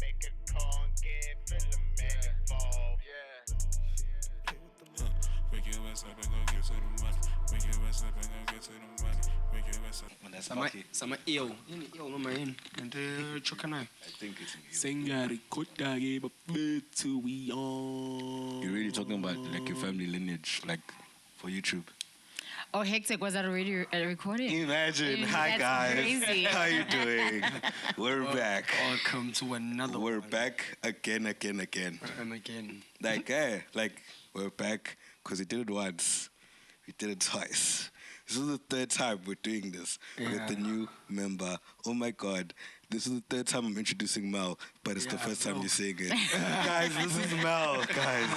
make a call and get feeling man involved. Wake your ass up and go get to the money. Wake your ass up and go get to the money. Wake your ass up. That's Bucky. Sama ill. Ill no man. And chokana. I think it's Singari kota gave a bit to we on. You're really talking about like your family lineage, like for YouTube. Oh, hectic! Was that already recording? Imagine. Hi That's guys. crazy. How you doing? We're back. Welcome to another We're one. back again. And again. Like, we're back because we did it once. We did it twice. This is the third time we're doing this with the new member. Oh my God. This is the third time I'm introducing Mel, but it's the first time you're saying it. Guys, this is Mel, guys.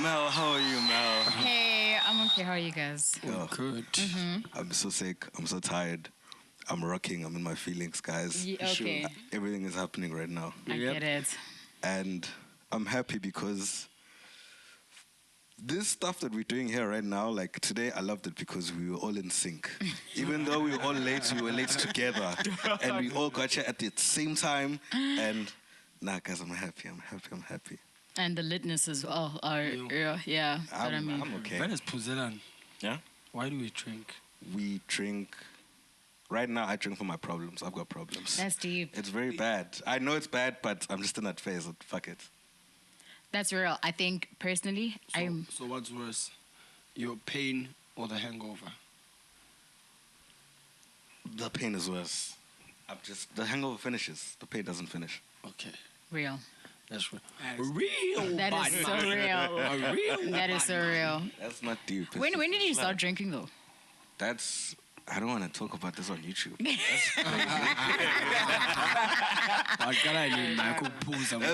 Mel, how are you, Mel? Hey, I'm okay. How are you guys? Oh, Good. I'm so sick. I'm so tired. I'm rocking. I'm in my feelings, guys. Okay, Everything is happening right now. I get it. And I'm happy because this stuff that we're doing here right now, like today, I loved it because we were all in sync. Even though we were all late, we were late together. And we all got here at the same time. And nah, guys, I'm happy. And the litness as well. Yeah. That's what I mean. I'm okay. When is Puzelan? Yeah? Why do we drink? We drink. Right now, I drink for my problems. I've got problems. That's deep. It's very bad. I know it's bad, but I'm just in that phase. Fuck it. That's real. I think personally, So what's worse? Your pain or the hangover? The pain is worse. The hangover finishes. The pain doesn't finish. Okay. real. That's real. Real. That is so real. Real. That is so real. That's not deep. When did you start drinking though? I don't want to talk about this on YouTube. That's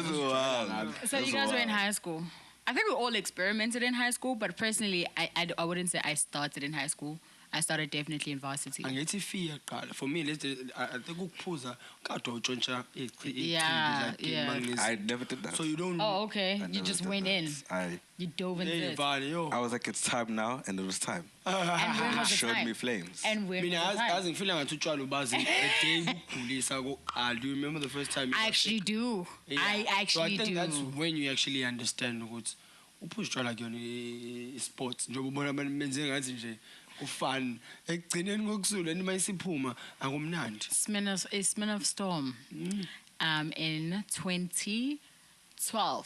wild. So you guys were in high school. I think we all experimented in high school, but personally, I wouldn't say I started in high school. I started definitely in varsity. Angithi fear qala. For me, I think ukuphuza kade utshontsha Yeah. I never did that. So you don't. Oh, okay. I You never just did went that. in. You dove into it. I was like, it's time now, and it was time. And when It was the showed time? me flames. And when was Mina the time? azi ngifila ngathi utshwala ubazi the day ukugulisa ko. Do you remember the first time? I actually do. Yeah. I actually so I think do. that's when you actually understand ukuthi uphuza utshwala kuyona i-sports njengoba ubona abantu benze ngathi nje ufun ekugcineni kokusula nima isiphuma akumnandi. Smirnoff Storm. In 2012.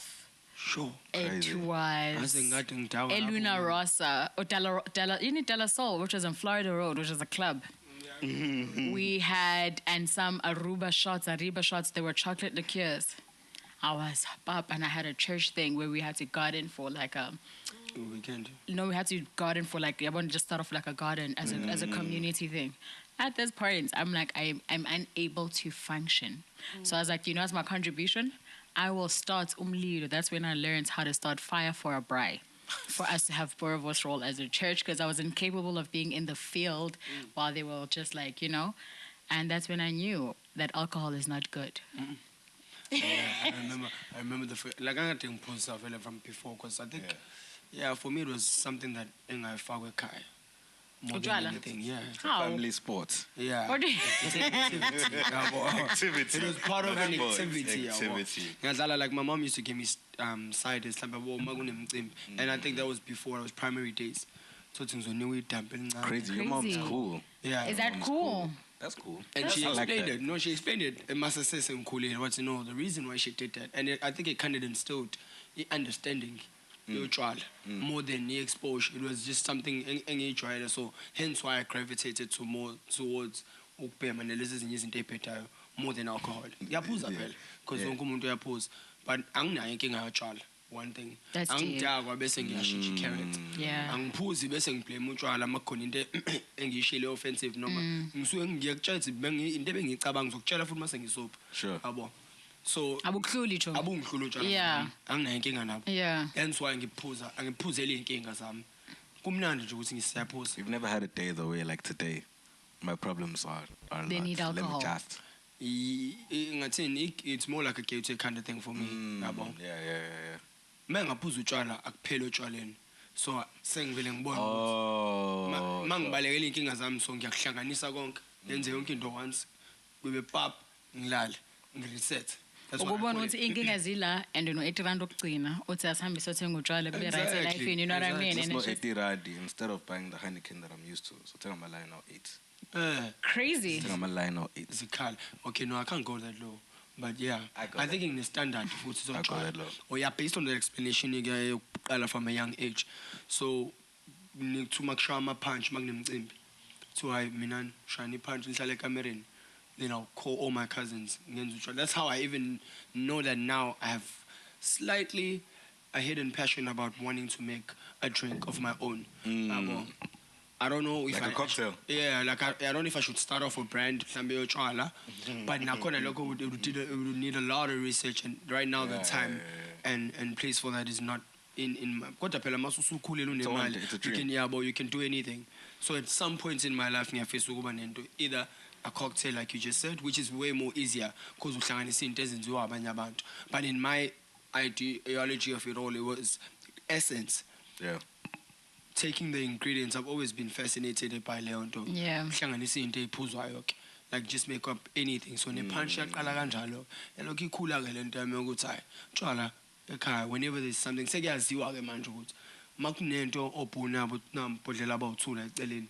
Sure. It Crazy. was Eluna Rosa, or Della Sol, which was on Florida Road, which was a club. We had, and some Ariba shots, they were chocolate liqueurs. I was up and I had a church thing where we had to garden for like a... Weekend. No, we had to garden for like, I wanted to just start off like a garden as a community thing. At this point, I'm like, I'm unable to function. So I was like, as my contribution, I will start umlido. That's when I learned how to start fire for a braai. For us to have Borovos role as a church, because I was incapable of being in the field while they were just like, And that's when I knew that alcohol is not good. I remember the first, like I didn't pull stuff from before because I think, for me it was something that I found with Kai. More than Utshwala? anything, yeah. How? Family sports. Yeah. What do you- Activity. It was part of an Sports, activity. activity. Like my mom used to give me cider, and I think that was before it was primary days. So things were new, dumping. Crazy. Your mom's Crazy. cool. Yeah. Is that cool? That's cool. And she I like explained that. it. No, she explained it. It must have said some cool. What the reason why she did that, and I think it kind of instilled the understanding. Neutral more than the exposure. It was just something in tried. So hence why I gravitated to more towards analysis and using more than alcohol. Yaphuza phela because wonke umuntu uyaphuza. But anginayo inkinga yotshwala. One thing. That's deep. Angidakwa bese ngiyashintsha character. Yeah. Angiphuzi bese ngiblame utshwala makhona into engiyishile offensive noma ngisuke ngiyakutshela ukuthi into ebengicabanga ngizokutshela futhi mase ngisopha. Sure. Yabo. So Abukuhluli cho. abungihlula utshwala. Yeah. Anginayo inkinga nabo. Yeah. That's why angiphuzela inkinga zami. Kumnandi nje ukuthi ngisiyaphuza. You've never had a day the way like today. My problems are They not. need alcohol. Let me just. It's more like a guilty kind of thing for me. Yabo. Yeah. Mengaphuza utshwala akuphela utshwaleni. So sengivele ngibona Oh. mangibalekela inkinga zami so ngiyakuhlanganisa konke. Yenze yonke into once. Kube pap ngilala. Ngireset. That's what I ukubona call ukuthi it. inkinga zila and no-80 okugcina uthi asihambise othenga utshwala kube right Exactly. elifini, you know what I mean? It's And not it's just 80 radi instead of buying the Heineken that I'm used to. So tell my line now 8. crazy. Tell my line now 8. Zikhala. Okay, no, I can't go that low. But yeah, I think in the standard food is I go that low. Oh yeah, based on the explanation you get from a young age. So to make sure I'm a punch, magnum imp. So I minan shiny punch inside kamerin. Then I'll call all my cousins. That's how I even know that now I have slightly a hidden passion about wanting to make a drink of my own. I don't know if Like a cocktail? Yeah, like I don't know if I should start off a brand, but nakona logo it would need a lot of research, and right now the time and place for that is not in my. Kodwa phela masusu ukhulile unemali, It's a you dream. can you can do anything. So at some points in my life ngiyafisa ukuba nento either a cocktail like you just said, which is way more easier because uhlanganisa into ezenziwa abanye abantu. But in my ideology of it all, it was essence. Yeah. Taking the ingredients, I've always been fascinated by leonto. Yeah. Uhlanganisa into ephuzwayo ke. Like just make up anything. So nepunch yaqala kanjalo. Elokhu ikhula ke lento yami ukuthi hayi, tshwala ekhaya whenever there's something sekuyaziwa ke manje ukuthi makunento obhuna nambodlela abawuthula eceleni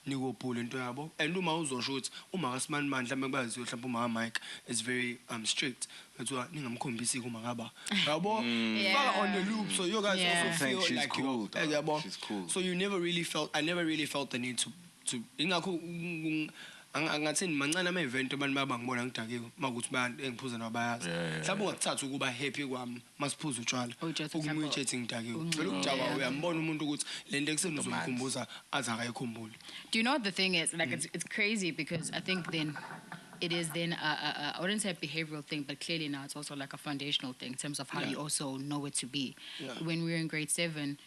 nikobhula into yabo and uma uzosho ukuthi uma kaSimani mandla mekubaziyo mhlawumbe uma Mike is very strict ethiwa ningamkhombisi kuma ngaba yabo faka on the loop so you guys also feel She's like cool, yabo she's cool. so I never really felt the need to ingakho angathini mancane ama event abantu bayabangibona ngidakiwe makuthi bayantu engiphuza nabayazi mhlawumbe ungakuthatha ukuba happy kwami masiphuza utshwala ukumuyitshethi ngidakiwe phela ukujaba uyambona umuntu ukuthi lento ekuseni uzomkhumbuza aza akayikhumbule. Do you know what the thing is? Like it's crazy because I think then it is then I wouldn't say a behavioral thing, but clearly now it's also like a foundational thing in terms of how you also know it to be. When we were in grade 7,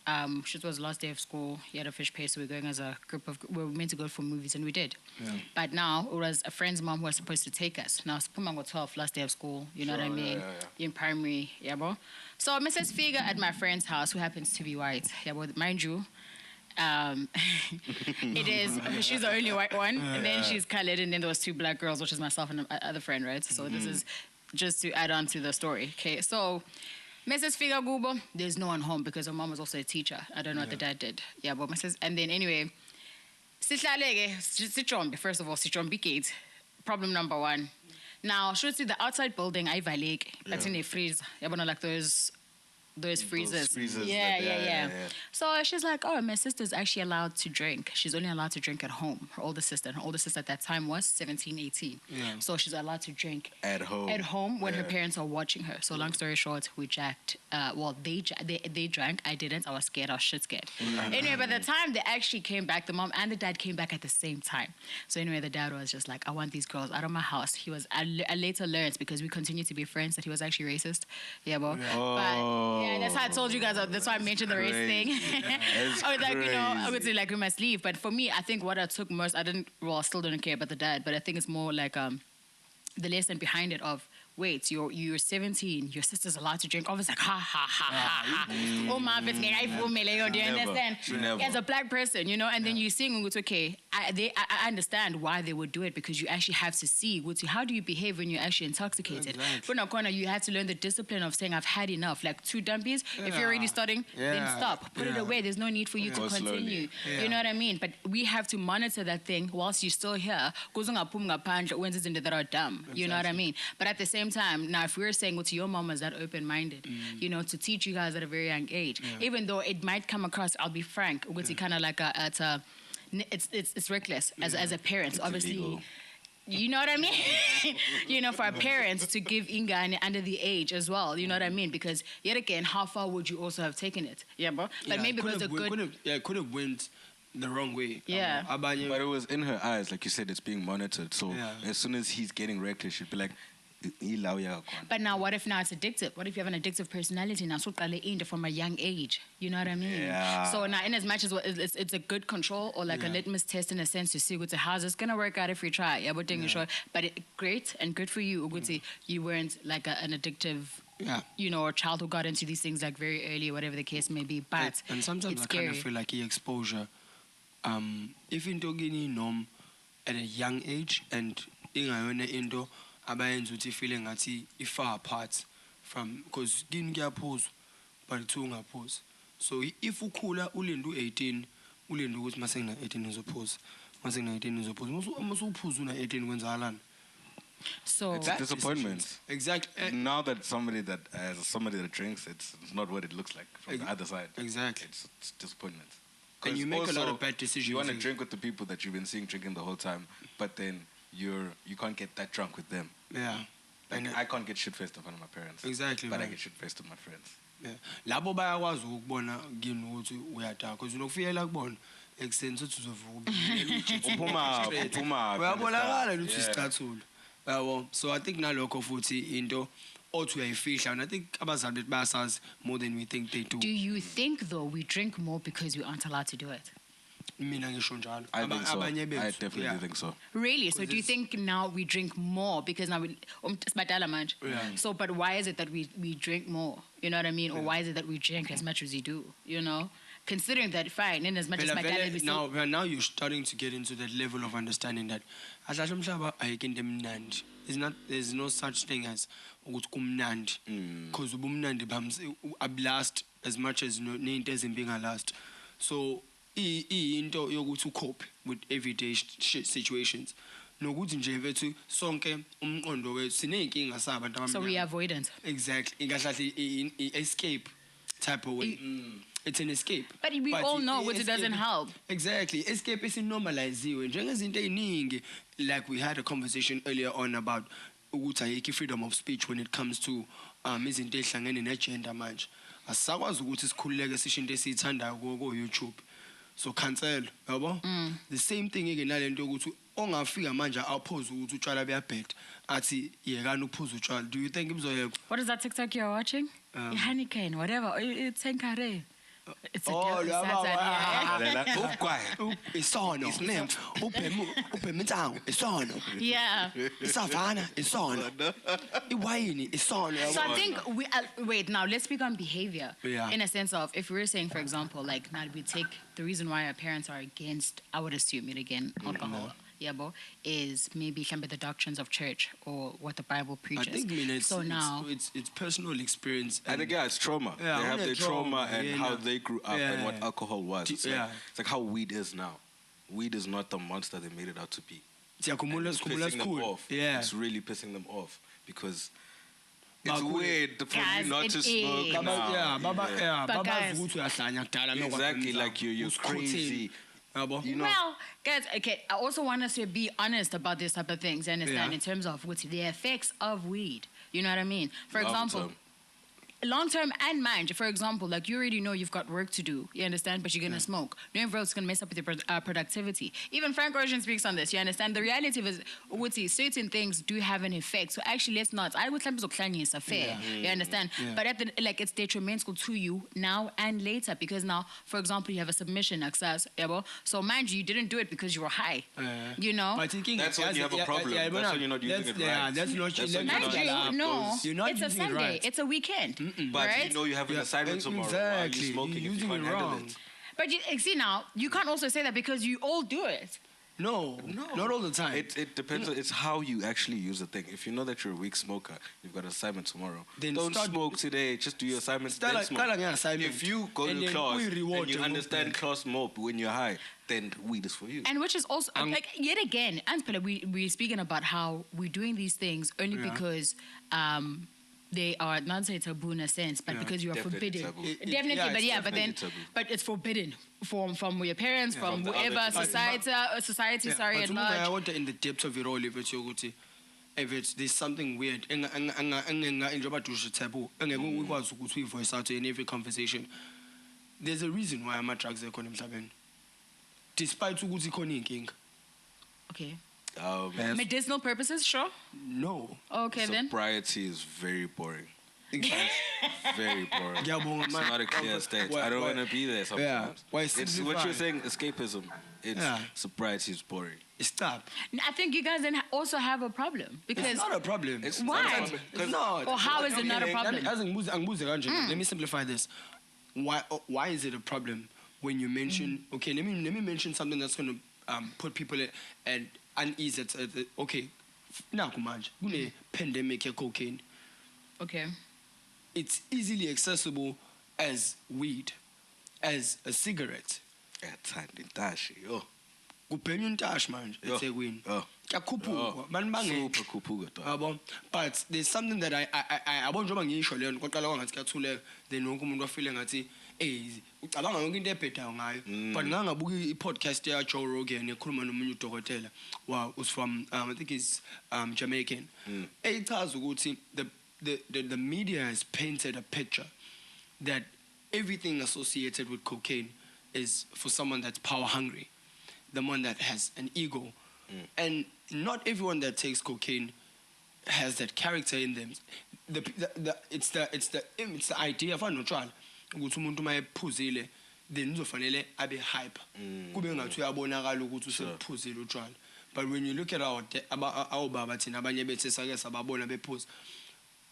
it was the last day of school. He had a fish pay, so we were going as a group of. We were meant to go for movies, and we did. But now it was a friend's mom who was supposed to take us. Now it's 12, last day of school. You know what I mean? In primary, yeah, bro. So Mrs. Figure at my friend's house, who happens to be white, yeah, bro. Mind you. It is. She's the only white one, and then she's colored, and then there was 2 black girls, which is myself and another friend, right? So this is just to add on to the story. Okay, so Mrs. Figa Gubo, there's no one home because her mom was also a teacher. I don't know what the dad did. Yeah, but Mrs. And then anyway, Sichombi, first of all, Sichombi gate. Problem number 1. Now, should see the outside building, I lake, that's in a freeze. Yeah, but like those freezers. Yeah. So she's like, oh, my sister's actually allowed to drink. She's only allowed to drink at home. Her older sister at that time was 17, 18. So she's allowed to drink at home when her parents are watching her. So long story short, we jacked. They drank. I didn't. I was scared. I was shit scared. Anyway, by the time they actually came back, the mom and the dad came back at the same time. So anyway, the dad was just like, I want these girls out of my house. I later learned, because we continued to be friends, that he was actually racist. Yeah, bro. But yeah, that's how I told you guys. That's why I mentioned the race thing. I was like, I would say like we must leave. But for me, I think what I took most, I still don't care about the dad, but I think it's more like the lesson behind it of, wait, you're 17, your sister's allowed to drink. Obviously, like, ha. Oh, my, do you understand? As a black person, and then you sing, it's okay. I understand why they would do it, because you actually have to see, how do you behave when you're actually intoxicated? But now, you have to learn the discipline of saying, I've had enough. Like 2 dumpies, if you're already starting, then stop. Put it away. There's no need for you to continue. You know what I mean? But we have to monitor that thing whilst you're still here. That are dumb. You know what I mean? But at the same time, now if we're saying your mom was that open-minded, to teach you guys at a very young age, even though it might come across, I'll be frank, kind of like it's reckless as a parent, it's obviously. Illegal. You know what I mean? For our parents to give Inga under the age as well. You know what I mean? Because yet again, how far would you also have taken it? Yeah, bro. But maybe because it could have went the wrong way. Yeah. But it was in her eyes, like you said, it's being monitored. So as soon as he's getting reckless, she'd be like, but now what if now it's addictive? What if you have an addictive personality now? So from a young age. You know what I mean? Yeah. So now in as much as it's a good control or like a litmus test in a sense to see how's this gonna work out if we try. Yeah, but great and good for you. You weren't like an addictive or child who got into these things like very early, whatever the case may be. But and sometimes I kind of feel like exposure. If into norm at a young age and into abayenza ukuthi feeling ngathi far apart from, because kini kuyaphuza but two ungaphuza. So if ukhula ulinda u18 ulinda ukuthi mase ngina 18 ngizophuza, mase ngina 18 ngizophuza, mase uphuza una 18 kwenzakalani? So It's a disappointment. Exactly. Now that somebody that drinks, it's not what it looks like from the other side. Exactly. It's disappointment. And you make a lot Also, of bad decisions. You want to drink with the people that you've been seeing drinking the whole time, but then you can't get that drunk with them. Yeah. Like, And I can't get shit faced in front of my parents. Exactly, But I man. get shit faced with my friends. Yeah. Labo bayakwazi ukubona kini ukuthi uyadaka because unokufiyela kubona ekuseni sothi uzovuka Uphuma uyabonakala Yeah. ukuthi isicathulo yabo. So I think nalokho futhi into othi uyayifihla, and I think abazali bethu bayasazi more than we think they do. do you think though we drink more because we aren't allowed to do it? Mina ngisho njalo. I think so. Abanye I bethu, definitely yeah. think so. Really? So do you it's- think now we drink more because now we sibadala manje? Yeah. So but why is it that we drink more? You know what I mean? Or why is it that we drink as much as we do? You know? Considering that fine, and as much as Phela sibadala vele we still now you're starting to get into that level of understanding that ahlahla umhlaba ayikho into emnandi. There's no such thing as ukuthi kumnandi, because ubumnandi ablast as much as nento ezimbi ngalast. So into yokuthi ucope with everyday situations nokuthi nje vethu sonke umqondo wethu sineyinkinga sabantu so we abamnyama. avoidant. Exactly. Ingahlahle escape type of way. It's an escape. But we all know what it doesn't escape- help. Exactly. Escape is normaliziwe. Njengezinto eziningi, like we had a conversation earlier on about ukuthi ayikho freedom of speech when it comes to izinto ezihlangene negender manje. Asakwazi ukuthi sikhululeke sisho into esiyithandayo ko YouTube. So cancel, yabo? The same thing again nalento ukuthi ongafika manje awuphuza ukuthi utshwala buyabheda athi yekani uphuza utshwala. Do you think imzoyeka? What is that TikTok you're watching? Hurricane, whatever. It's Tenkare. It's a Oh, it's yeah, Saturday. Quiet. Isono, nem. Ubhema intsango, isono. Yeah. Isavana, isono. Iwayini, isono. So I think we wait now. Let's speak on behavior. Yeah. In a sense of if we were saying, for example, like now we take the reason why our parents are against, I would assume it again, alcohol. Yeah, bo, is maybe can be the doctrines of church or what the Bible I preaches. think so now it's personal experience. I think it's trauma. Yeah, They have only their trauma trauma, and yeah, how yeah. they grew up and what Yeah. alcohol was. It's Yeah. like how weed is now. Weed is not the monster they made it out to be. Siyakhumula It's sikhumula pissing them sikhulu. off. Yeah. It's really pissing them off because it's Bakhulu. weird for Guys, you not it to smoke is. now. Yeah, But baba guys- ukuthi uyahlanya kudala nokwa Exactly, kwenza. like you're Usiqhutheni. crazy. Yabo? You know, well, guys, okay, I also want us to be honest about this type of things. You understand? Yeah. In terms of what's the effects of weed. You know what I mean? For Long example, term. long term and mind. For example, like you already know you've got work to do. You understand? But you're gonna smoke. Knowing it's gonna mess up with your productivity. Even Frank Ocean speaks on this. You understand? The reality is, certain things do have an effect. So actually, let's not. I would it's a fair. You understand? Yeah. But it's detrimental to you now and later because now, for example, you have a submission access. So mind you didn't do it because you were high. You know. That's when you have a problem. That's when you're not using it Yeah, right. that's not. That's when Mind you're not- you, no, You're not it's a using it Sunday. right. It's a weekend, But right? you know you have an assignment tomorrow. Why are Exactly. you smoking You're if you using can't it handle wrong. it? But you see now, you can't also say that because you all do it. No, not all the time. It depends. It's how you actually use the thing. If you know that you're a weak smoker, you've got an assignment tomorrow. Then Don't start- smoke today. Just do your assignments. Then Start smoke. an assignment. If you go And to then class we reward and you you understand with that. class more when you're high, then weed is for you. And which is also like yet again, and we're speaking about how we're doing these things only Yeah. because they are not say taboo in a sense, but Yeah. because you are Definitely forbidden. taboo. Definitely, yeah, but it's yeah, but then definitely taboo. but it's forbidden from your parents, from From the other whoever people. society, sorry, but at I large. want in the depth of it all. If it's there's something weird, njengoba dusha taboo, engeke ukwazi ukuthi uyivoice out in every conversation. There's a reason why ama-drugs ekhona emhlabeni. Despite ukuthi khona iy'nkinga. Okay. Um, Medicinal purposes, sure. No. Okay then. Sobriety is very boring. Very boring. Ngiyabonga, It's man. not a clear state. Why- I don't why- want to be there sometimes. Why It's what simplify? you're saying, escapism. It's Yeah. sobriety is boring. Stop. I think you guys then also have a problem because It's not a problem. It's Why? not a problem. It's not. Or how is it not a problem? Angibuze kanje. Let me simplify this. Why is it a problem when you mention? Okay, let me mention something that's going to put people at unease. Okay, naku manje kune pandemic ye cocaine. Okay. It's easily accessible as weed, as a cigarette. Yathanda intashi yo. Kuphenye intashi manje Yo. eThekwini. Yo. Kuyakhuphuka. Manje bange. Super khuphuka to. Yabo. But there's something that I won't njengoba ngisho leyo ngoqala kwangathi kuyathuleka then wonke umuntu wafile ngathi ucabanga yonke into ebhedayo ngayo. But ngangabuka i-podcast ya Joe Rogan ekhuluma nomunye udokotela. Wow, was from I think he's Jamaican. Echaza ukuthi the media has painted a picture that everything associated with cocaine is for someone that's power hungry, the one that has an ego. And not everyone that takes cocaine has that character in them. It's the idea of no trial. Ukuthi umuntu mayephuzile then uzofanele abe hype. Kube ngathi uyabonakala ukuthi usephuzile utshwala. But when you look at our baba thina abanye bethe sake sababona bephuza.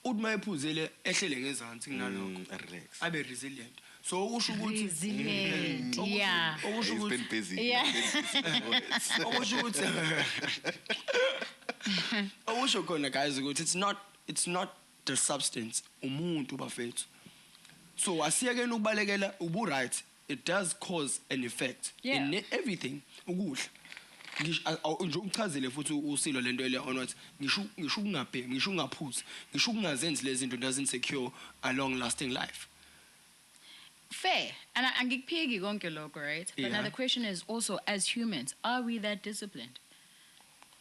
Uthi mayephuzile ehlele ngezansi kunalokho. Relax. Abe resilient. So usho ukuthi Resilient. Yeah. Okusho He's ukuthi been busy. Yeah. okusho khona guys ukuthi it's not the substance umuntu bafethu. So asiyekeni ukubalekela ubu right, it does cause an effect in everything ukudla. Nje uchazile futhi usilo lento ele onwathi ngisho ukungabheki ngisho ungaphuza ngisho ukungazenzi lezi zinto doesn't secure a long lasting life. Fair. And angikuphiki konke lokho, right? But now Yeah. the question is also, as humans, are we that disciplined?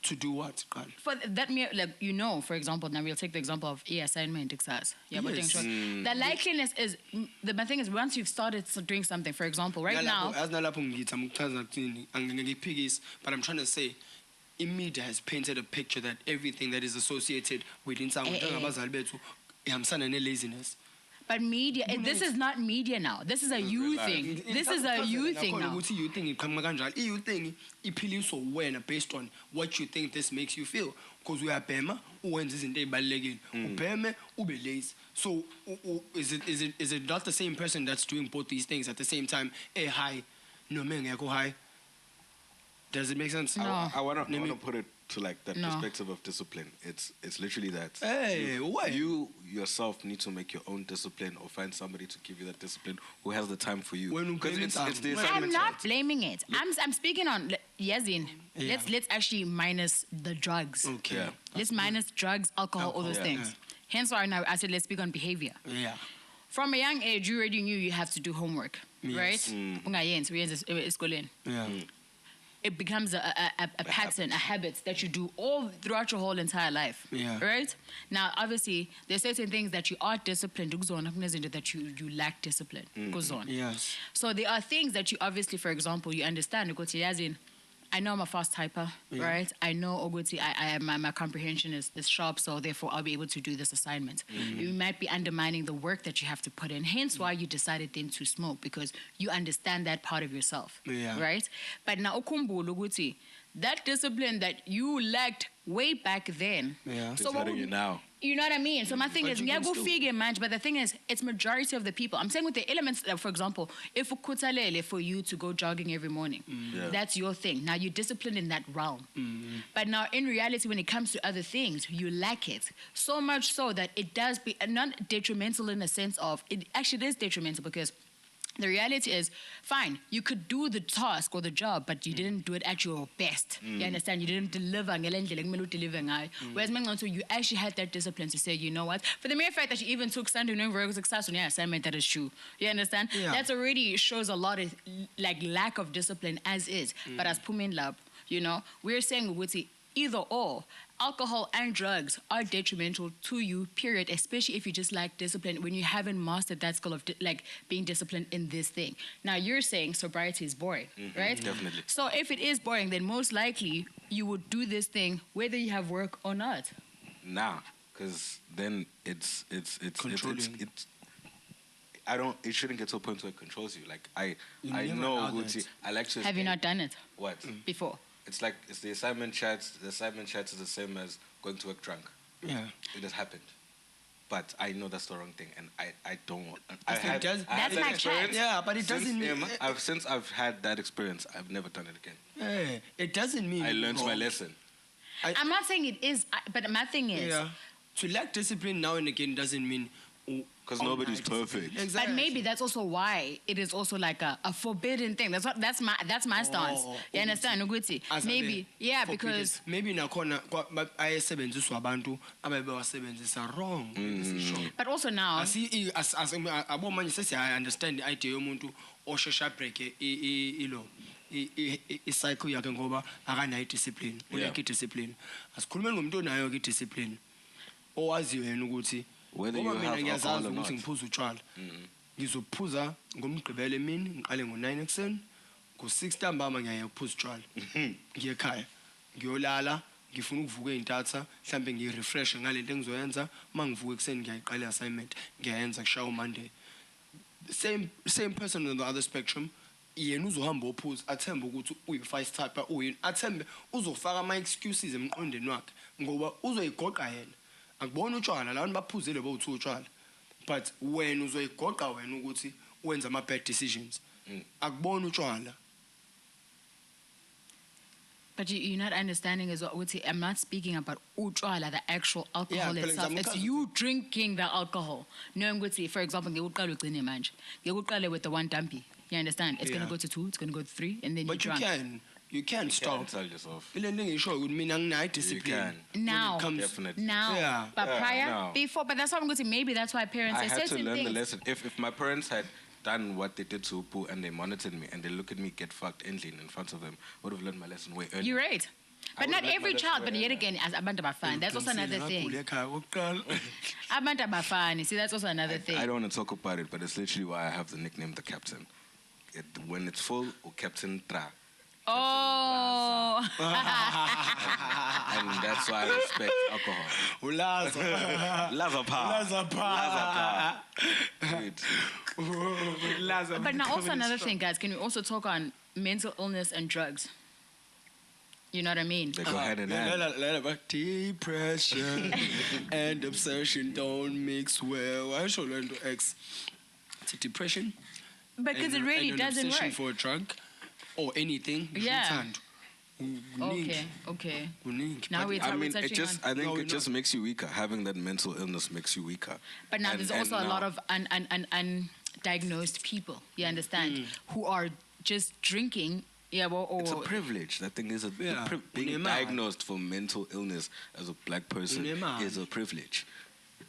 To do what, Qal? For that, like, for example, now we'll take the example of assignment exercise. Yeah, but Yes. the likeliness is, my thing is, once you've started doing something, for example, right now. As nalapho ngithi amchaza kuthini angikuphikisi, but I'm trying to say media has painted a picture that everything that is associated with insango njengabazali bethu ihambisana ne-laziness. But media, this is not media now. This is a you thing. This is a you thing now. ukuthi you thing iqhamuka kanjani. You thing iphiliswa wena based on what you think this makes you feel. Because uyabhema uwenza izinto ezibalekile. Ubheme ube lazy. So is it not the same person that's doing both these things at the same time? High, no ngekho high. Does it make sense? No. I want to put it to like that perspective of discipline. It's literally that. Hey, what? You yourself need to make your own discipline or find somebody to give you that discipline who has the time for you. Because it's the I'm assignment not side. blaming it. I'm speaking on Yazin. Yeah. Let's actually minus the drugs. Okay. Yeah. Let's minus drugs, alcohol, all those yeah. things. Hence why now I said let's speak on behavior. Yeah. From a young age, you already knew you have to do homework, Yes. right? Ungayenzi, uyenza esikoleni. Yeah. It becomes a pattern, a habit that you do all throughout your whole entire life. Yeah. Right? Now, obviously, there's certain things that you are disciplined, that you lack discipline. Yes. So there are things that you obviously, for example, you understand. I know I'm a fast typer, right? I know my comprehension is sharp, so therefore I'll be able to do this assignment. You might be undermining the work that you have to put in. Hence why you decided then to smoke, because you understand that part of yourself, right? But now that discipline that you lacked way back then. Yeah. It's hurting you now. You know what I mean? So my thing is, you can still- but the thing is, it's majority of the people. I'm saying with the elements, for example, if ukuthalele for you to go jogging every morning, that's your thing. Now you're disciplined in that realm. But now in reality, when it comes to other things, you lack it. So much so that it does be not detrimental in the sense of, it actually is detrimental because the reality is, fine, you could do the task or the job, but you didn't do it at your best. You understand? You didn't deliver. Whereas you actually had that discipline to say, you know what? For the mere fact that you even took Sunday knowing very success on your assignment, that is true. You understand? Yeah. That already shows a lot of lack of discipline as is. But as Pumin Lab, we're saying either or. Alcohol and drugs are detrimental to you, period, especially if you just lack discipline when you haven't mastered that skill of being disciplined in this thing. Now, you're saying sobriety is boring, right? Definitely. So if it is boring, then most likely you would do this thing whether you have work or not. Nah, because then it's Controlling. it shouldn't get to a point where it controls you. Like I never know allow Gucci, that. I like to Have you not done it what? before? It's like it's the assignment chats. The assignment chats is the same as going to work drunk. Yeah. It has happened. But I know that's the wrong thing, and I don't want. That's had That's that my experience. chat. Yeah, but it Since doesn't mean. since I've had that experience, I've never done it again. It doesn't mean. I learned my wrong. lesson. I'm not saying it is, but my thing is, to lack discipline now and again doesn't mean. Because nobody's perfect. Exactly. but maybe that's also why it is also like a forbidden thing. That's my stance. You understand, Uguti? Maybe, yeah, because maybe nakhona ayesebenziswa abantu ababewasebenzisa wrong. but also now, abomanje sesiya understand the idea yomuntu oshesha break i-cycle yakhe ngoba akanayo discipline. Uyakho discipline. Asikhulumeni ngomuntu onayo ke discipline. Owaziyo yena ukuthi whether you have alcohol or not. Ngiphuza utshwala. Ngizophuza ngomgqibelo emini ngiqale ngo9 ekseni. Ngo6 ntambama ngiyaye ukuphuza utshwala. Ngiye ekhaya. Ngiyolala, ngifuna ukuvuka eintatha, mhlambe ngirefresh ngalento engizoyenza, mangivuka ekseni ngiyayiqala assignment, ngiyayenza kushaya uMonday. Same person on the other spectrum. Yena uzohamba ophuza athemba ukuthi uyi-vice type uyini athembe uzofaka ama excuses emqondweni wakhe ngoba uzoyigoqa yena. Akubona utshwala labantu baphuzile bawuthi utshwala but wena uzoyigoqa wena ukuthi wenza ama bad decisions akubona utshwala. but you're not understanding as well. Uguti, I'm not speaking about utshwala, the actual alcohol itself. It's you drinking the alcohol. No, Uguti, for example, ngiyuqala ugcine manje. Ngiyuqala with the one dumpy. You understand? It's gonna go to 2, it's gonna go to 3, and then but you're drunk. You can stop. You tell yourself. You can. Now, Definitely. now, but prior, before, but that's what I'm going to. Maybe that's why parents I say had to certain learn things. the lesson. If my parents had done what they did to Upu and they monitored me and they look at me get fucked ending in front of them, I would have learned my lesson way earlier. You're right. But not every child, but yet again, as abantu abafana, that's also another thing. Abantu abafana, see, that's also another thing. I don't want to talk about it, but it's literally why I have the nickname the Captain. When it's full, or Captain Tra. Oh. And that's why I respect alcohol. But now also another thing, guys, can we also talk on mental illness and drugs? You know what I mean? They go hand in hand. Depression and obsession don't mix well. I should learn to X. Depression. Because it really doesn't work. For a drug or anything. Yeah. Okay. Now we're touching I think it just makes you weaker. Having that mental illness makes you weaker. But now there's also a lot of undiagnosed people, you understand, who are just drinking. Yeah, it's a privilege. That thing is being diagnosed for mental illness as a black person is a privilege.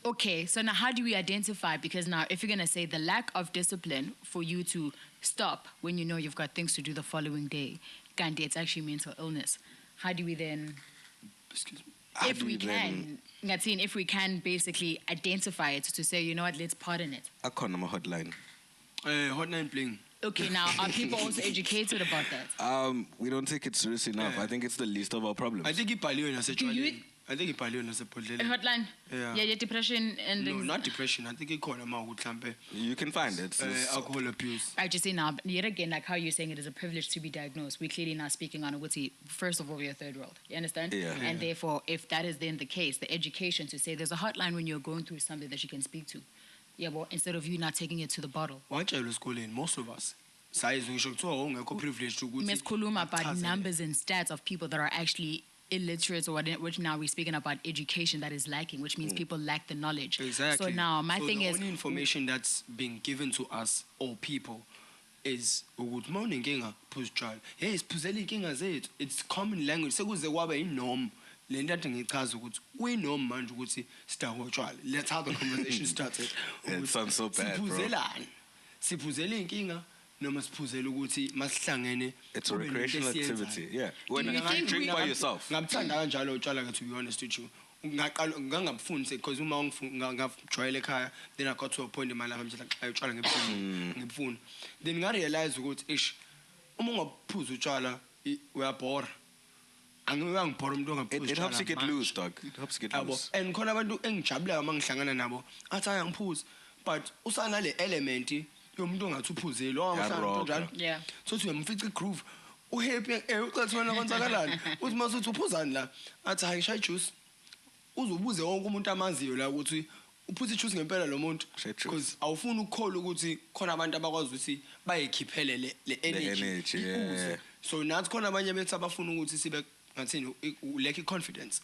Okay, so now how do we identify? Because now if you're going to say the lack of discipline for you to stop when you know you've got things to do the following day, Gandhi, it's actually mental illness. How do we then, if we can basically identify it to say, you know what, let's pardon it? I call them a hotline. Hotline playing. Okay, now are people also educated about that? We don't take it seriously enough. I think it's the least of our problems. I think hotline? Yeah, depression and... No, not depression. I think it called them. You can find it. Alcohol abuse. I just say now, yet again, like how you're saying it is a privilege to be diagnosed. We're clearly not speaking on it. First of all, we're a third world. You understand? Yeah. And therefore, if that is then the case, the education to say there's a hotline when you're going through something that you can speak to. Yeah, well, instead of you not taking it to the bottle. Most of us. Ms. Kuluma about numbers and stats of people that are actually illiterate, or whatever, which now we're speaking about education that is lacking, which means people lack the knowledge. Exactly. So now my thing is... the only information that's being given to us, or people, is good morning, push child. Yes, it's common language. Norm. We know man let's have the conversation started. It sounds so bad, bro. It's a recreational activity, yeah. When you drink by yourself. To be honest with you. Because then I got to a point in my life I'm just like I try to phone. Then I realize we are poor. It helps you get loose, dog. It helps you get loose. And but usana element yomuntu ongathi yeah. So uyamfica groove uhappy ucathi wena kwenzakalani uthi masuthi uphuzani la athi hayi shay juice uzobuze wonke umuntu amaziyo la ukuthi uphuza ijuice ngempela lo muntu because awufuni ukukhola ukuthi khona abantu abakwazi ukuthi bayikhiphele le energy. Yeah. So nathi khona abanye bethu abafuna ukuthi sibe ngathini lack confidence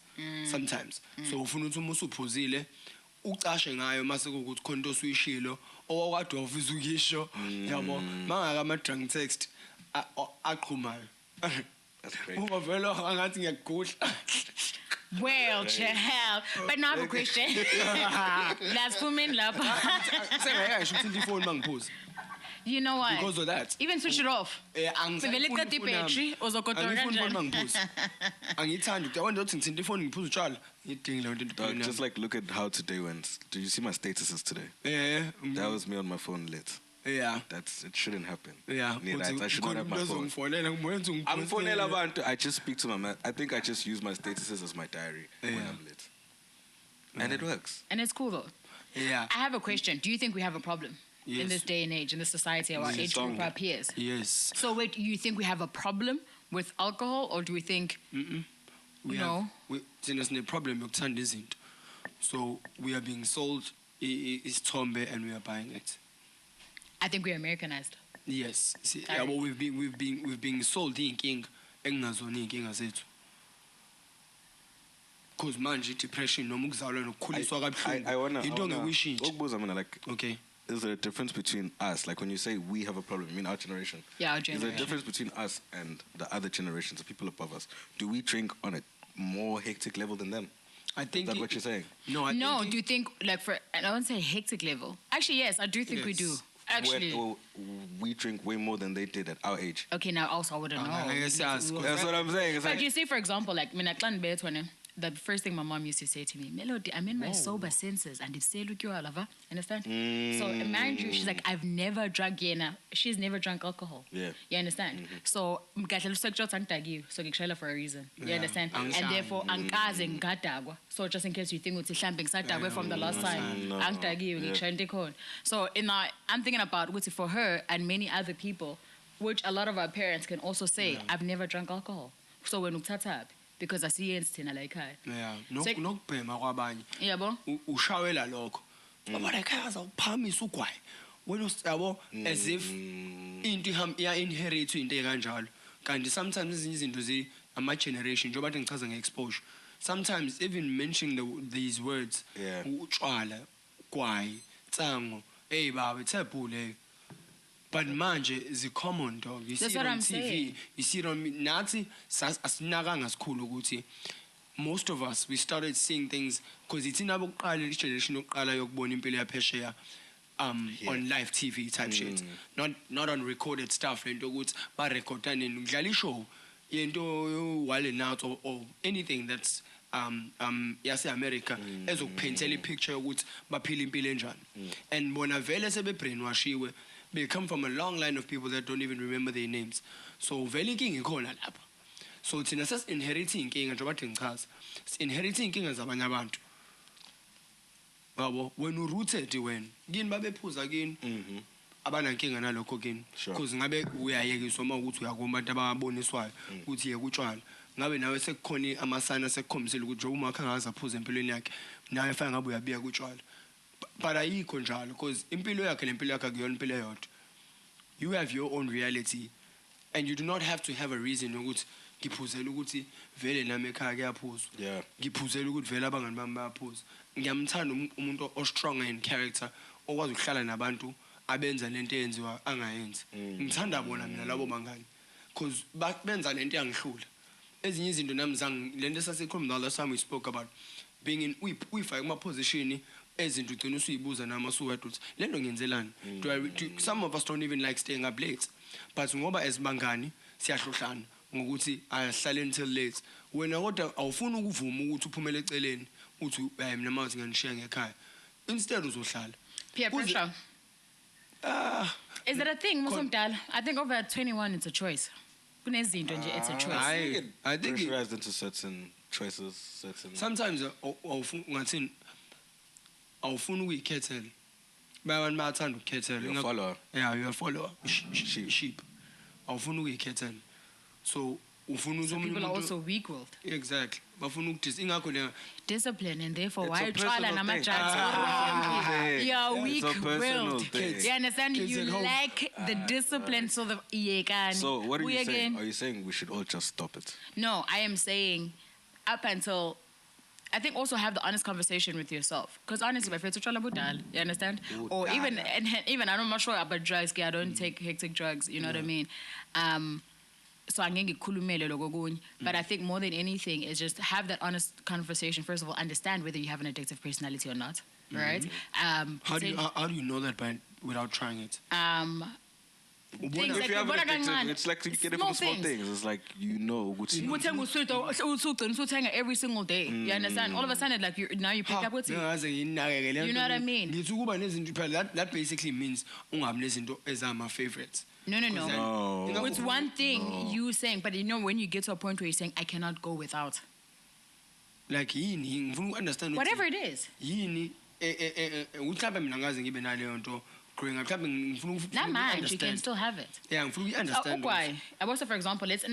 sometimes. So ufuna ukuthi uma usuphuzile ucashe ngayo mase ukuthi khona into osuyishilo owakade wafisa ukisho yabo mangaka ama drunk text aqhumayo. That's great. Ungavela angathi ngiyagudla. Well, hell. But now I have a question. Let's put me in love. Sengayasho ukuthi ifoni mangiphuza. You know what? Because of that. Even switch it off. Sivele qeda ibhetri uzokotora kanjani? Angithandi ukuthi awona ukuthi ngithinta ifoni ngiphuza utshwala. Ngidingi leyo nto Dog, just like look at how today went. Did you see my statuses today? Yeah. That was me on my phone lit. Yeah. It shouldn't happen. Yeah. I should not have my phone. I'm phoning abantu. I just speak to my man. I think I just use my statuses as my diary when I'm lit. And it works. And it's cool though. Yeah. I have a question. Do you think we have a problem in this day and age, in this society, our age group, our peers? Yes. So wait, you think we have a problem with alcohol, or do we think no? There's no problem yokuthanda izinto. So we are being sold isithombe and we are buying it. I think we're Americanized. Yes. See, yeah, well, we've been sold inkinga engingazona inkinga zethu. Because manje depression noma ukuzalwa nokukhuliswa kabuhlungu into ngekuyishintsha. Ukubuza mina like okay. Is there a difference between us? Like when you say we have a problem, you mean our generation? Yeah, our generation. Is there a difference between us and the other generations, the people above us? Do we drink on a more hectic level than them? I think Is that what you're saying? No, do you think like I won't say hectic level. Actually, yes, I do think we do. Actually, we drink way more than they did at our age. Okay, now also I wouldn't know. That's what I'm saying. But you see, for example, like the first thing my mom used to say to me, Melody, I'm in my sober senses, and if say look you all over, understand? So mind you, she's like, I've never drunk yena. She's never drunk alcohol. Yeah. You understand? So for a reason. You understand? And therefore so just in case you think it's slamping from the last time. So I'm thinking about for her and many other people, which a lot of our parents can also say, I've never drunk alcohol. So when ukuthatha because I see it thina la ekhaya. Yeah. Nokubhema kwabanye. Yabo. Ushawela lokho. Ngoba la ekhaya uzawuphamisa ugwayi. Wena yabo as if into iya inherit into ekanjalo. Kanti sometimes izinto izinto ama generation njengoba bathi ngichaza ngeexposure. Sometimes even mentioning these words. Yeah. Utshwala, ugwayi, tsango, hey baba it's a bull. But manje is a common dog. You see it on TV. Saying. You see it on Nazi. Asinakanga sikhulu ukuthi most of us we started seeing things because it's in our generation yokuqala yokubona impilo yaphesheya on live TV type shit. Not on recorded stuff lento ukuthi ba recorda nini ngidlala ishow yento wale out or anything that's yase America ezokupaintela ipicture ukuthi baphila impilo enjani. And bona vele sebe brainwashiwe. They come from a long line of people that don't even remember their names. So vele inkinga ikhona lapha. So thina sas inheriting inkinga njengoba ngichaza. Inheriting inkinga zabanye abantu. Babo when urooted wena kini babephuza kini abanankinga nalokho kini because ngabe uyayekiswa uma ukuthi uyakuma abantu ababoniswayo ukuthi yeke utshwala ngabe nawe sekukhona amasana sekukhombisela ukuthi uma akhangaza aphuza empilweni yakhe nawe efana ngabe uyabiya kutshwala. But ayikho njalo because impilo yakhe lempilo yakhe akuyona impilo eyodwa. You have your own reality and you do not have to have a reason ukuthi ngiphuzela ukuthi vele nami ekhaya kuyaphuzwa. Yeah. Ngiphuzela ukuthi vele abangani bami bayaphuza. Ngiyamthanda umuntu strong in character okwazi ukuhlala nabantu abenza lento eyenziwa angayenzi. Ngithanda bona mina labo bangani because benza lento yangihlula. Ezinye izinto nami lento sasekhuluma last time we spoke about being in uyifake kuma position ezinto ugcina usuyibuza nama suwedwa uthi lento ngiyenzelani. Some of us don't even like staying up late but ngoba esibangani siyahlohlana ngokuthi ayahlala until late. Wena kodwa awufuni ukuvuma ukuthi uphumele eceleni uthi mina mawuthi nganishiya ngekhaya instead uzohlala. Peer pressure. Is that a thing musomdala? I think over 21 it's a choice. Kunezinto nje it's a choice. I think pressurized into certain choices, sometimes ungathini awufuna ukuyikhethela. Bayabantu bayathanda ukukhethela. You're a follower. Yeah, you're a follower. Sheep. Awufuna ukuyikhethela. So people are also weak-willed. Exactly. Bafuna ingakho le discipline and therefore It's why a utshwala personal nama-drugs. thing. You're weak. It's a personal willed. thing. You understand? Kids You at home. lack the discipline, so the So what are We you saying? again. Are you saying we should all just stop it? No, I am saying up until I think also have the honest conversation with yourself. Because honestly, my friends are you understand? Or even and I'm not sure about drugs. I don't take hectic drugs. You know what I mean? So I'm going but I think more than anything is just have that honest conversation. First of all, understand whether you have an addictive personality or not. Right? How do you know that without trying it? Things If you have an addictive, it's like you get it Small for small things. things. It's like you know what's Uthenga usweet every single day. You understand? All of a sudden, like you pick up with it. You know what I mean? That basically means ungabi nezinto ezama favorites. No. No. It's one thing you saying, but you know when you get to a point where you're saying, I cannot go without. Like yini ngifuna uku-understand Whatever it is. yini mhlawumbe mina ngaze ngibe naleyo nto growing up mhlawumbe ngifuna Not mind, you can understand. still have it. Yeah, ngifuna uku-understand. Ugwai. Also, for example, it's but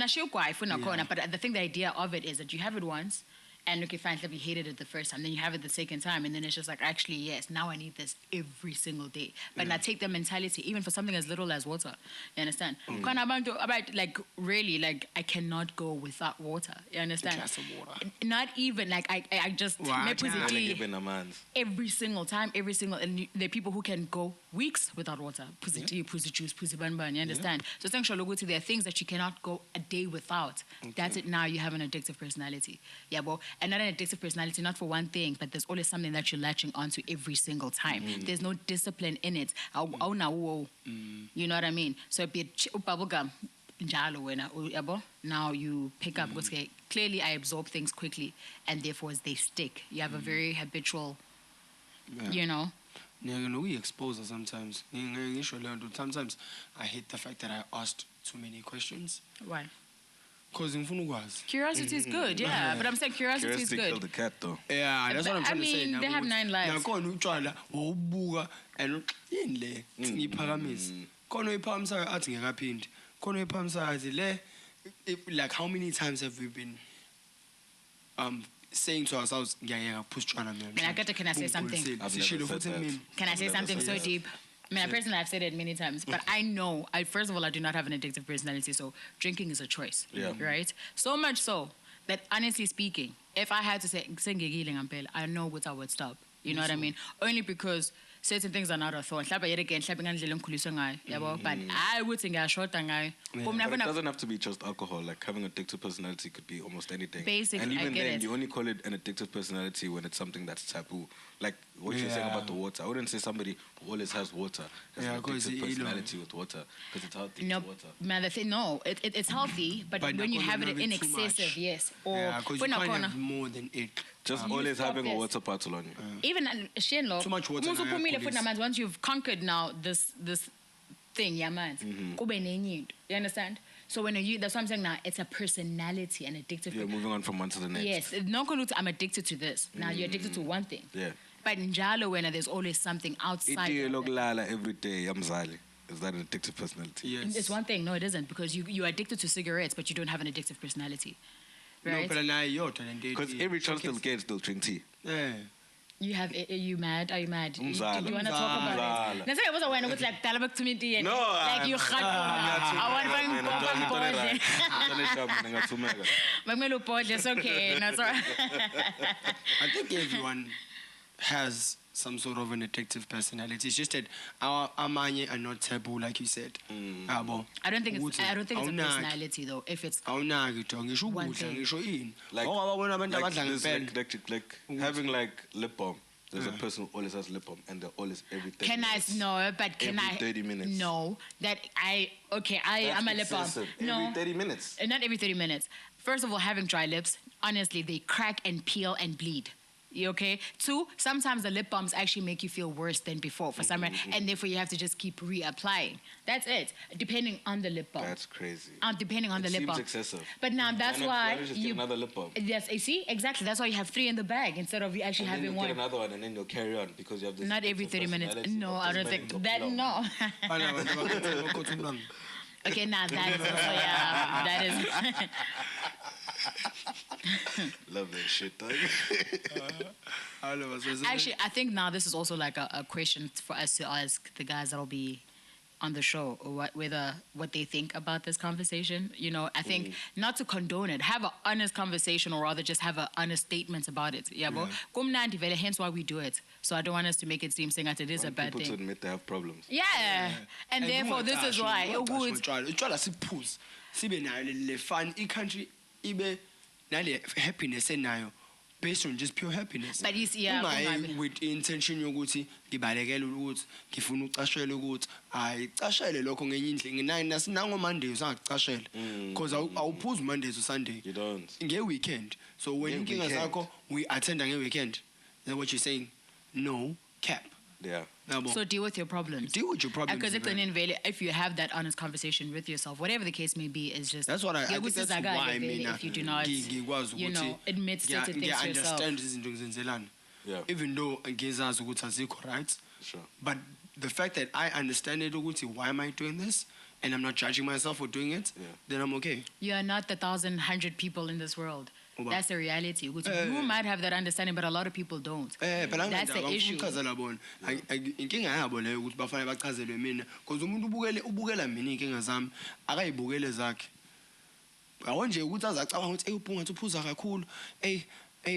the thing, the idea of it is that you have it once, and okay, fine, you hated it the first time, then you have it the second time, and then it's just like, actually, yes, now I need this every single day. But now take the mentality, even for something as little as water. You understand? About like really, like I cannot go without water. You understand? glass of water. Not even like I just Wow, every single time, and there are people who can go weeks without water. Pussy tea, pussy juice, pussy banban. You understand? So essentially, there are things that you cannot go a day without. That's it. Now you have an addictive personality. Yeah, but and not an addictive personality, not for one thing, but there's always something that you're latching onto every single time. There's no discipline in it. You know what I mean? So be bubblegum. Now you pick up because clearly I absorb things quickly and therefore they stick. You have a very habitual, you know. We expose her sometimes. Sometimes I hate the fact that I asked too many questions. Why? Because ngifuna ukwazi. Curiosity is good, yeah. But I'm saying curiosity is Curiosity killed good. the cat, though. Yeah, that's what I'm I trying to say. mean, they have 9 lives. Nakhona utshwala wawubuka and yini le ngiphakamisa. Khona oyiphakamisayo athi ngekaphindi. Khona oyiphakamisayo athi le like how many times have we been saying to ourselves ngiyayeka push utshwala mina. Can I say something? I've never said that. Can I say I've never something said so that. deep? I mean, personally, I've said it many times, but I know, first of all, I do not have an addictive personality, so drinking is a choice, right? So much so that, honestly speaking, if I had to say, I know what I would stop. You know what I mean? Only because certain things are not a thought. But I would think I short and I. But it doesn't have to be just alcohol. Like having an addictive personality could be almost anything. Basically, and even I get then, it. you only call it an addictive personality when it's something that's taboo. Like what you're saying about the water. I wouldn't say somebody who always has water has an addictive personality with water because it's healthy. No, Water. man, it's healthy, but when you have it in excessive, yes. Or because you can't have more than 8. Just You always stop having a this. water bottle on you. Even Too much water na ayakhulisa. once you've conquered now this thing, yeah, man. You understand? So that's what I'm saying now. It's a personality, an addictive. You're moving on from one to the next. Yes, no, I'm addicted to this. Now you're addicted to one thing. Yeah. But in Jalo, when there's always something outside. Iti of it. lokulala every day. Amzali. Is that an addictive personality? Yes. It's one thing. No, it isn't, because you're addicted to cigarettes, but you don't have an addictive personality. Right? No, but Because every child still gets, they'll drink tea. Yeah. Are you mad? Are you mad? Do you Umzala. want to talk about it? That's why I was aware of like Talabak to me. No, like you had it's okay. That's all right. I think everyone has some sort of an addictive personality. It's just that our amanye are not taboo, like you said. I don't think it's a personality though. If it's one thing. Like having like lip balm. There's a person who always has lip balm and they're always every 30 Can minutes. I no? But can Every I? 30 minutes. No, that I That's am a lip balm. excessive. No, Every 30 minutes. not every 30 minutes. First of all, having dry lips, honestly, they crack and peel and bleed. You okay? 2, sometimes the lip balms actually make you feel worse than before for some reason, and therefore you have to just keep reapplying. That's it, depending on the lip balm. That's crazy. Depending on the lip balm. Seems excessive. But now that's why just get another lip balm. Yes, you see, exactly. That's why you have 3 in the bag instead of you actually And then having you'll one. get another one and then you'll carry on because you have this. Not every 30 minutes. personality No, of I don't this think man that. got No. Okay, now that is also, yeah, that is. Love that shit, dog. Actually, I think now this is also like a question for us to ask the guys that'll be on the show, or what they think about this conversation. You know, I think not to condone it, have an honest conversation, or rather just have an honest statement about it. Yeah, but hence why we do it. So I don't want us to make it seem saying that it is a bad People to thing. admit they have problems. Yeah. And therefore this is why it would. Utshwala siphuze sibe nayo le fun country ibe nale happiness enayo based on just pure happiness. But you see, yeah, ungayi with intention yokuthi ngibalekela ukuthi ngifuna ucashele ukuthi hayi cashele lokho ngenye indlela nasinango Mondays angacashela because awuphuzi Mondays to Sunday. You don't. Nge weekend. So when inkinga zakho we attend nge weekend. Is that what you're saying? No cap. Yeah. So deal with your problems. Deal with your problems. Because if you have that honest conversation with yourself, whatever the case may be, is just that's what I think that's why if you do not, you know, admit certain things to yourself. Understand izinto ngizenzelana. Yeah. Even though ngizazi ukuthi azikho right. Sure. But the fact that I understand it ukuthi why am I doing this and I'm not judging myself for doing it, then I'm okay. You are not the 1,100 people in this world. That's the reality. You might have that understanding, but a lot of people don't. That's the issue. Inkinga yabo leyo ukuthi bafanele bachazelwe mina because umuntu ubukela mina inkinga zami akayibukele zakhe. Awu nje ukuthi azacabanga ukuthi ubhunga ukuthi uphuza kakhulu.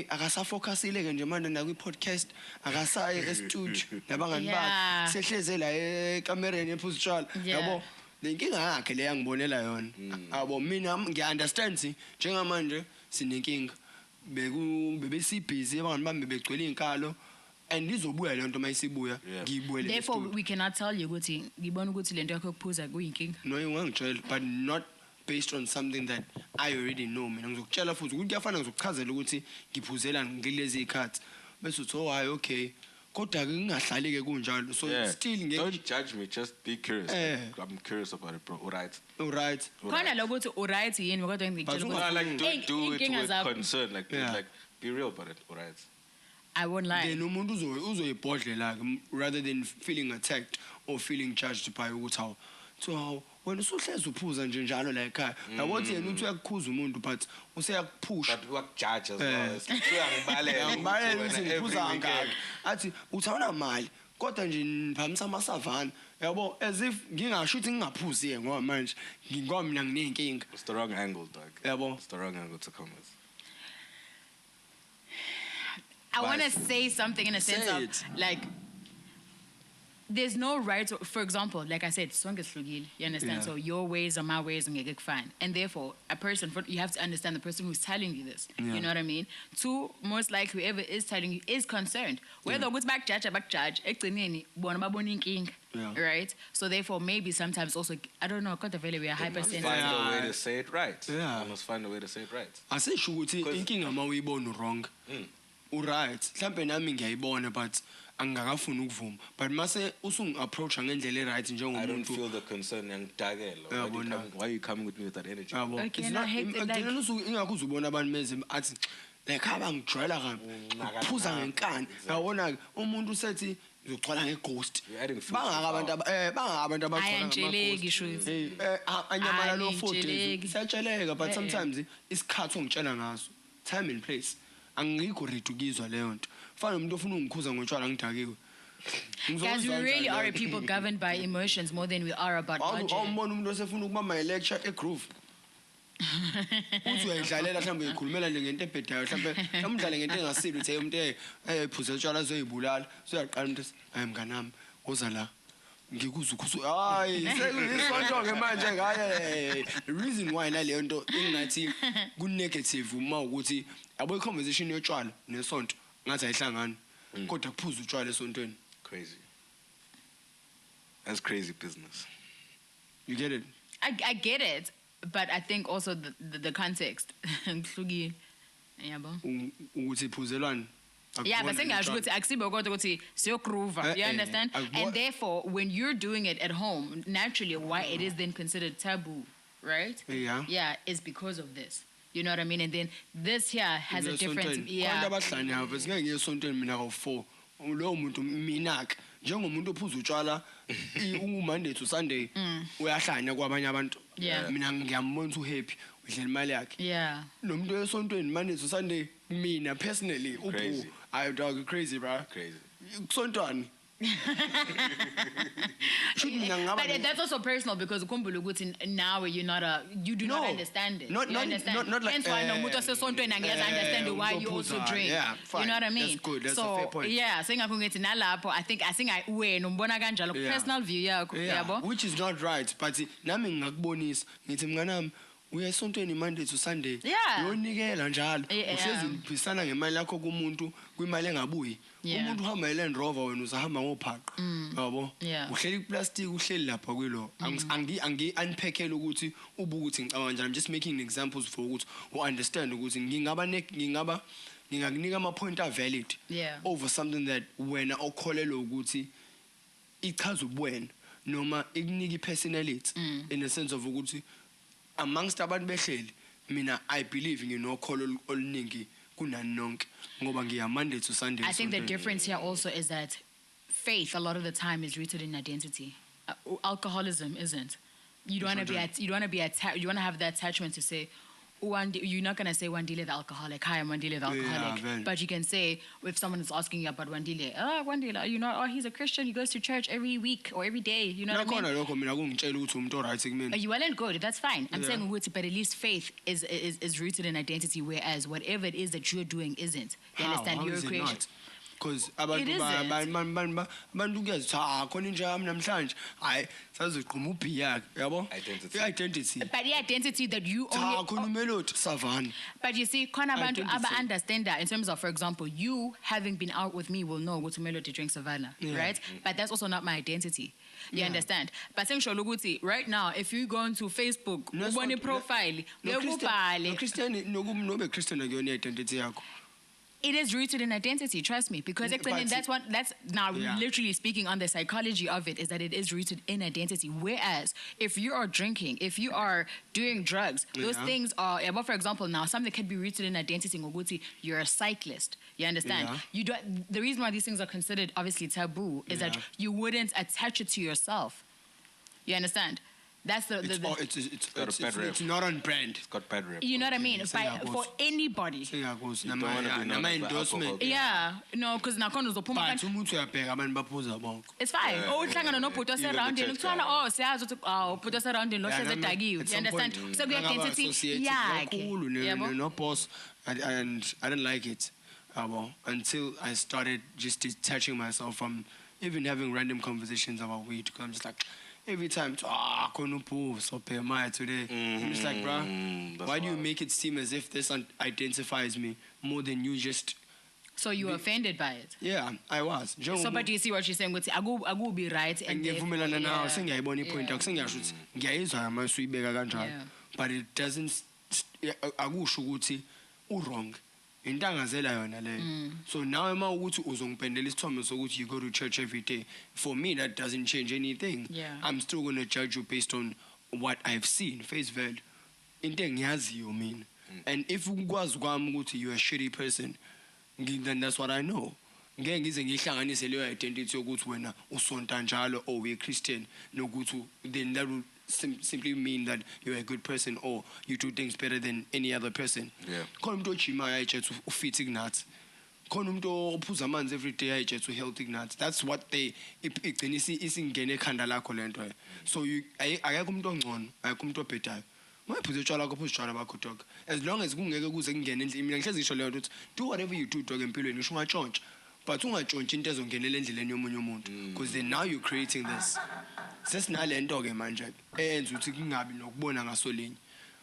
Akasafocusile ke nje manje na kwi podcast akasaye e-studio nabangani bakhe sehleze la ekamereni ephuza utshwala yabo. Lenkinga yakhe le yangibonela yona. Abo mina ngiunderstand njengamanje sinenkinga bebesibhizi abangani bami begcwele inkalo and izobuya le nto mayisibuya ngiyibuyele. Therefore we cannot tell you ukuthi ngibona ukuthi lento yakho yokuphuza kuyinkinga. No, ungangitshela but not based on something that I already know. Mina ngizokutshela futhi ukuthi kuyafana ngizokuchazela ukuthi ngiphuzela ngilezi ikhathi bese uthi oh hayi okay kodwa ke ngingahlali ke kunjalo so still don't judge me, just be curious. I'm curious about it, bro. All right. Khona lokuthi alright yini kodwa ngikutshela like don't do it with concern like be real about it. All right. I won't lie. Then umuntu uzoyibhodlela rather than feeling attacked or feeling judged by ukuthi how so when usuhlezi uphuza nje njalo la ekhaya yabo uthi yena uthi uyakukhuza umuntu but useyakuphusha but wakujudge as well. Ngibalela ukuthi uphuza ngakho athi uthawuna mali kodwa nje niphamisa amasavana yabo as if ngingasho ukuthi ngingaphuzi ngoba manje ngoba mina nginenkinga. It's the wrong angle, dog. Yabo it's the wrong angle to come with. I want to say something in a sense of like there's no right, for example, like I said, you understand? So your ways are my ways and get fine. And therefore, you have to understand the person who's telling you this. You know what I mean? Two, most likely whoever is telling you is concerned. Whether it's back judge, right? So therefore, maybe sometimes also, I don't know, we are hypersensitive. Find a way to say it right. You must find a way to say it right. I say, thinking about we born wrong. Right. Mhlambe nami ngiyayibona but angakafuni ukuvuma but mase approach ngendlela right njengomuntu. I don't feel the concern yangidakela. Why are you coming with me with that energy? It's not ingakho uzubona abantu meze athi like abangijwayela kabi ukuphuza ngenkani yabona umuntu usethi ngizogcwala ngeghost bangaka abantu ayantsheleki shuthi anyamala lo 4 days siyatsheleka but sometimes isikhathi ongitshela ngaso time and place angikho ready ukizwa leyo nto fana umuntu ofuna ungikhuza ngotshwala ngidakiwe. Guys, we really are a people governed by emotions more than we are about logic. Awumbona umuntu osefuna ukubamba i-lecture e-groove uthi uyayidlalela mhlawumbe uyikhulumela nje ngento ebhedayo mhlawumbe umdlale ngento engasile uthi umuntu ephuze utshwala azoyibulala soyaqala umuntu hayi mnganami uza la ngikuza ukhusu hayi sekuyisonto-ke manje ngaye the reason why naleyo nto ingathi ku-negative uma ukuthi yabo i-conversation yotshwala nesonto ngathi ayihlangani kodwa kuphuza utshwala esontweni. Crazy. That's crazy business. You get it? I get it, but I think also the context. Ukuthi iphuzelwane. Yeah, but sengasho ukuthi akusibe kodwa ukuthi siyogroove, you understand? And therefore, when you're doing it at home, naturally why it is then considered taboo, right? Yeah, it's because of this. You know what I mean? And then this here has a different. Abantu abahlani hava singeke ngiye esontweni mina ka4. Lo muntu mina ke njengomuntu ophuza utshwala Monday to Sunday uyahlanya kwabanye abantu. Mina ngiyambona ukuthi uhappy udlela imali yakhe. Yeah. Nomuntu esontweni Monday to Sunday, mina personally, Crazy. I dog crazy, bro. Crazy. Kusontwani. But that's also personal because now you do not understand it. Not you understand? like Hence why no mutu asesontweni angeke understand why you also drink. Yeah, fine. You know what I mean? That's good. That's so, a fair point. Yeah, singakho ngithi nalapho I think wena umbona kanjalo personal view yakho, yabo. Which is not right, but nami ngakubonisa ngithi mnganami uya esontweni Monday to Sunday. Yeah. Uyonikela njalo. Uhlezi uphisana ngemali yakho kumuntu kwimali engabuyi. Yeah. Umuntu uhamba eLand Rover wena uzahamba ngophaqa. Yabo? Yeah. Uhleli plastic uhleli lapha kwilo. Angi unpackele ukuthi ubukuthi ngicabanga njani. I'm just making examples for ukuthi understand ukuthi ngingakunika ama point are valid over something that wena okholelwa ukuthi ichaza ubuwena noma ikunika personality in the sense of ukuthi amongst abantu behleli mina I believe nginokholo oluningi kunani nonke ngoba ngiya Monday to Sunday. I think the difference here also is that faith a lot of the time is rooted in identity. Alcoholism isn't. You don't want to have that attachment to say you're not going to say Wandile the alcoholic. Hi, I'm Wandile the alcoholic. Yeah, but you can say, if someone is asking you about Wandile, Wandile, you know, he's a Christian, he goes to church every week or every day. You know what I mean? You well and good, that's fine. I'm saying, but at least faith is rooted in identity, whereas whatever it is that you're doing isn't. You understand? How You're a is it creation. not? Because abantu kuyazithi khona inja yami namhlanje hayi sazoqhuma ubhiya yabo identity But the identity that you only khona umelodi savana. But you see, khona abantu understand that in terms of, for example, you having been out with me will know what Melody drinks Savannah, right? But that's also not my identity. You understand? But right now, if you go onto Facebook, ubone profile, no Christian identity yakho. it is rooted in identity, trust me, because that's now literally speaking on the psychology of it, is that it is rooted in identity. Whereas if you are drinking, if you are doing drugs, those things are, for example, now something could be rooted in identity. Ngoguti, you're a cyclist. You understand? You don't. The reason why these things are considered obviously taboo is that you wouldn't attach it to yourself. You understand? That's it's not on brand. It's got bad rep. You know what I mean? For anybody. Endorsement. Yeah, no, because nakhona uzophuma umuntu uyabheka abantu baphuza bonke. it's fine. Uhlangana nobhuti oseroundini ukuthola siyazi ukuthi ubhuti oseroundini lo hleze edakiwe. You understand? Sekuya-identity yakhe. No boss, and I didn't like it until I started just detaching myself from even having random conversations about weed. Because I'm just like, every time, konupu so pay my today. I'm just like, bruh, why do you make it seem as if this identifies me more than you just? So you were offended by it? Yeah, I was. So, but do you see what she's saying? I go be right. And ngiyavumelana nawe sengiyayibona ipoint yakho sengiyasho ukuthi ngiyayizwa mase uyibeka kanjalo, but it doesn't akusho ukuthi wrong. Intangazela yona leyo. So now ema ukuthi uzongipendela isithombe sokuthi you go to church every day. For me that doesn't change anything. I'm still going to judge you based on what I've seen, face value. Into engiyaziyo mina. And if ukwazi kwami ukuthi you're a shitty person, then that's what I know. Ngeke ngize ngihlanganise leyo identity yokuthi wena usonta njalo or we're Christian nokuthi then that will simply mean that you're a good person or you do things better than any other person. Khona umuntu ojimayo ayitshethe ufit nuts. Khona umuntu ophuza amanzi every day ayitshethe healthy nuts. That's what they igcina isingene ekhanda lakho lento. So akekho umuntu ongcono, akekho umuntu obhedayo. Mayiphuza utshwala lakho phuza utshwala bakho dog. As long as kungeke kuze kungene endlini, mina ngihlezi ngisho leyo ukuthi do whatever you do dog empilweni ngisho ungatshontsha. But ungatshontsha into ezongenela endleleni yomunye umuntu, because then now you're creating this. Sesinalento ke manje enza ukuthi kungabi nokubona ngasolinye.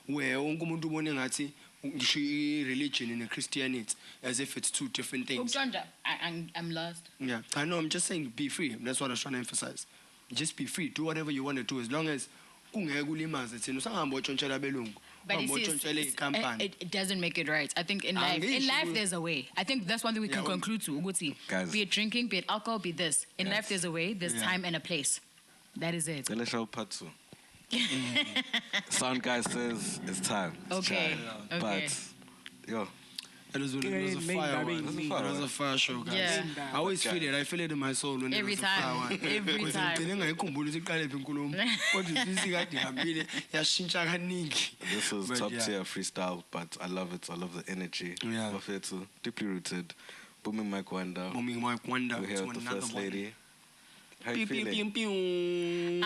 Where wonke umuntu ubone ngathi ngisho religion and Christianity as if it's two different things. I'm lost. Yeah, I know. I'm just saying be free. That's what I was trying to emphasize. Just be free. Do whatever you want to do as long as kungeke kulimaze thina usangihamba utshontshela belungu. But it doesn't make it right. I think in life there's a way. I think that's one thing we can conclude to. Uguti, be it drinking, be it alcohol, be this. In life there's a way, there's time and a place. That is it. Part 2. Sound guy says it's time. Okay. But It was a fire one. It was a fire show, guys. Yeah. I always feel it. I feel it in my soul when Every it was a fire one. time. Every time. This was top tier freestyle, but I love it. I love the energy. Yeah. Of it too. Deeply rooted. BoomMicWonder. BoomMicWonder. We're here with the first lady. How you feeling?